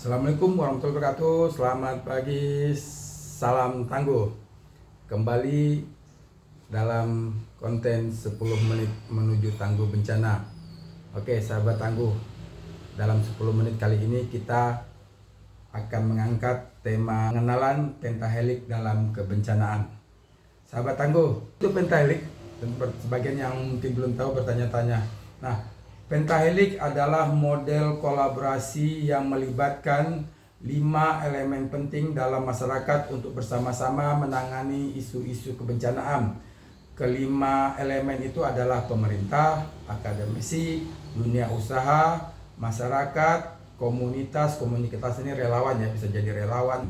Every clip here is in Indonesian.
Assalamualaikum warahmatullahi wabarakatuh. Selamat pagi, salam tangguh. Kembali dalam konten 10 menit menuju tangguh bencana. Oke, sahabat tangguh. Dalam 10 menit kali ini kita akan mengangkat tema pengenalan pentahelix dalam kebencanaan. Sahabat tangguh, itu pentahelix, dan sebagian yang mungkin belum tahu bertanya-tanya. Nah, pentahelix adalah model kolaborasi yang melibatkan 5 elemen penting dalam masyarakat untuk bersama-sama menangani isu-isu kebencanaan. Kelima elemen itu adalah pemerintah, akademisi, dunia usaha, masyarakat, komunitas ini relawan ya, bisa jadi relawan.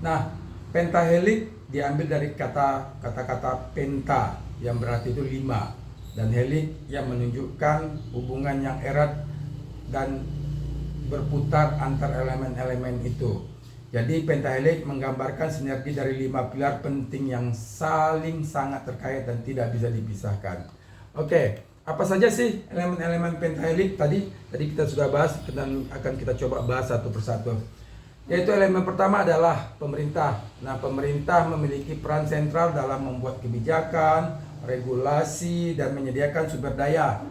Nah, pentahelix diambil dari kata-kata penta yang berarti itu 5. Dan helix yang menunjukkan hubungan yang erat dan berputar antar elemen-elemen itu. Jadi pentahelix menggambarkan sinergi dari 5 pilar penting yang saling sangat terkait dan tidak bisa dipisahkan. Oke, apa saja sih elemen-elemen pentahelix tadi kita sudah bahas dan akan kita coba bahas satu persatu. Yaitu elemen pertama adalah pemerintah. Nah, pemerintah memiliki peran sentral dalam membuat kebijakan, regulasi, dan menyediakan sumber daya.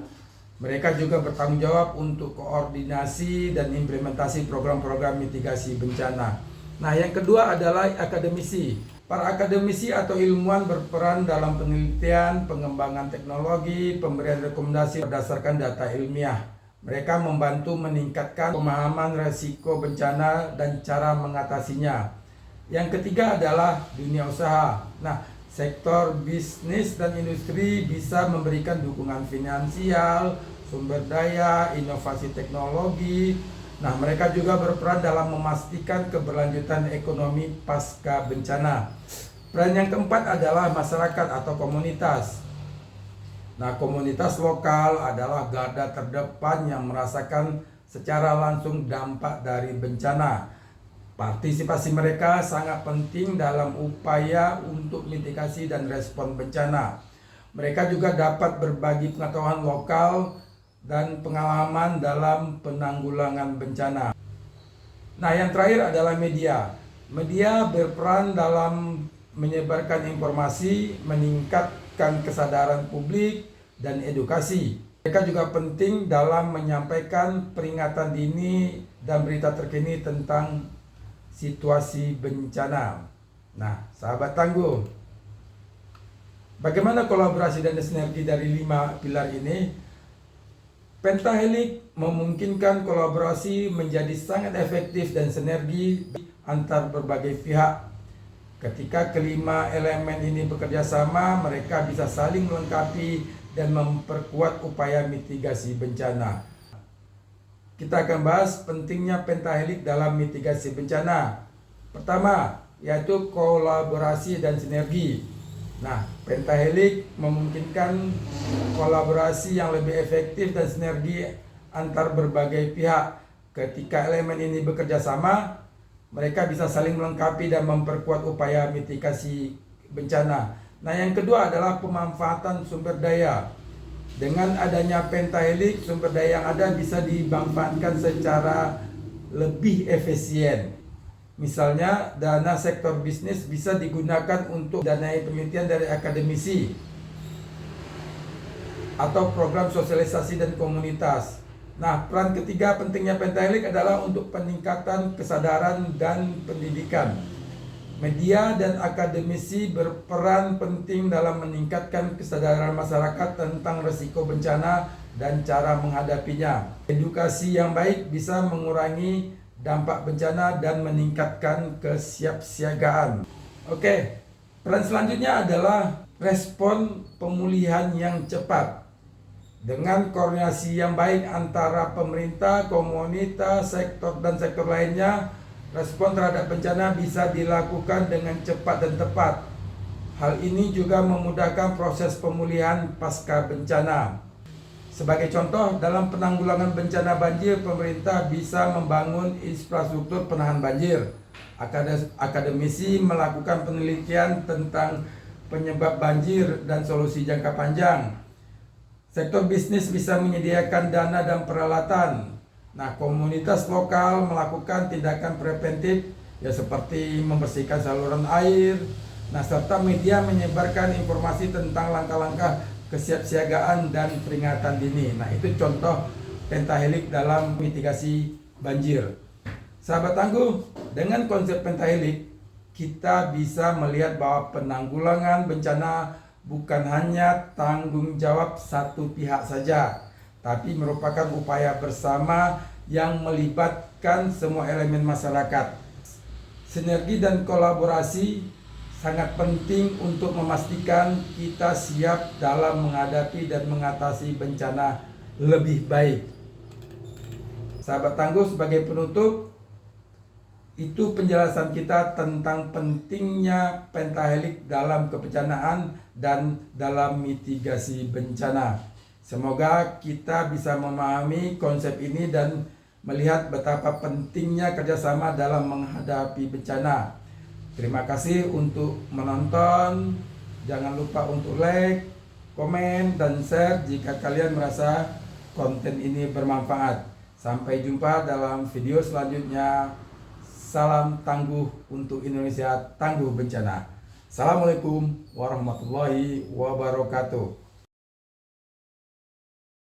Mereka juga bertanggung jawab untuk koordinasi dan implementasi program-program mitigasi bencana. Nah, yang kedua adalah akademisi. Para akademisi atau ilmuwan berperan dalam penelitian, pengembangan teknologi, pemberian rekomendasi berdasarkan data ilmiah. Mereka membantu meningkatkan pemahaman risiko bencana dan cara mengatasinya. Yang ketiga adalah dunia usaha. Nah, sektor bisnis dan industri bisa memberikan dukungan finansial, sumber daya, inovasi teknologi. Nah, mereka juga berperan dalam memastikan keberlanjutan ekonomi pasca bencana. Peran yang keempat adalah masyarakat atau komunitas. Nah, komunitas lokal adalah garda terdepan yang merasakan secara langsung dampak dari bencana. Partisipasi mereka sangat penting dalam upaya untuk mitigasi dan respon bencana. Mereka juga dapat berbagi pengetahuan lokal dan pengalaman dalam penanggulangan bencana. Nah, yang terakhir adalah media. Media berperan dalam menyebarkan informasi, meningkatkan kesadaran publik, dan edukasi. Mereka juga penting dalam menyampaikan peringatan dini dan berita terkini tentang situasi bencana. Nah, sahabat tangguh, bagaimana kolaborasi dan sinergi dari 5 pilar ini? Pentahelix memungkinkan kolaborasi menjadi sangat efektif dan sinergi antar berbagai pihak. Ketika kelima elemen ini bekerja sama, mereka bisa saling melengkapi dan memperkuat upaya mitigasi bencana. Kita akan bahas pentingnya pentahelix dalam mitigasi bencana. Pertama, yaitu kolaborasi dan sinergi. Nah, pentahelix memungkinkan kolaborasi yang lebih efektif dan sinergi antar berbagai pihak. Ketika elemen ini bekerja sama, mereka bisa saling melengkapi dan memperkuat upaya mitigasi bencana. Nah, yang kedua adalah pemanfaatan sumber daya. Dengan adanya pentahelix, sumber daya yang ada bisa dimanfaatkan secara lebih efisien. Misalnya, dana sektor bisnis bisa digunakan untuk danai penelitian dari akademisi atau program sosialisasi dan komunitas. Nah, peran ketiga pentingnya pentahelix adalah untuk peningkatan kesadaran dan pendidikan. Media dan akademisi berperan penting dalam meningkatkan kesadaran masyarakat tentang risiko bencana dan cara menghadapinya. Edukasi yang baik bisa mengurangi dampak bencana dan meningkatkan kesiapsiagaan. Oke, peran selanjutnya adalah respon pemulihan yang cepat. Dengan koordinasi yang baik antara pemerintah, komunitas, sektor lainnya, respon terhadap bencana bisa dilakukan dengan cepat dan tepat. Hal ini juga memudahkan proses pemulihan pasca bencana. Sebagai contoh, dalam penanggulangan bencana banjir, pemerintah bisa membangun infrastruktur penahan banjir. Akademisi melakukan penelitian tentang penyebab banjir dan solusi jangka panjang. Sektor bisnis bisa menyediakan dana dan peralatan. Nah, komunitas lokal melakukan tindakan preventif ya seperti membersihkan saluran air. Nah, serta media menyebarkan informasi tentang langkah-langkah kesiapsiagaan dan peringatan dini. Nah, itu contoh pentahelix dalam mitigasi banjir. Sahabat Tangguh, dengan konsep pentahelix kita bisa melihat bahwa penanggulangan bencana bukan hanya tanggung jawab satu pihak saja, tapi merupakan upaya bersama yang melibatkan semua elemen masyarakat. Sinergi dan kolaborasi sangat penting untuk memastikan kita siap dalam menghadapi dan mengatasi bencana lebih baik. Sahabat Tangguh, sebagai penutup, itu penjelasan kita tentang pentingnya pentahelix dalam kebencanaan dan dalam mitigasi bencana. Semoga kita bisa memahami konsep ini dan melihat betapa pentingnya kerjasama dalam menghadapi bencana. Terima kasih untuk menonton. Jangan lupa untuk like, komen, dan share jika kalian merasa konten ini bermanfaat. Sampai jumpa dalam video selanjutnya. Salam tangguh untuk Indonesia tangguh bencana. Assalamualaikum warahmatullahi wabarakatuh.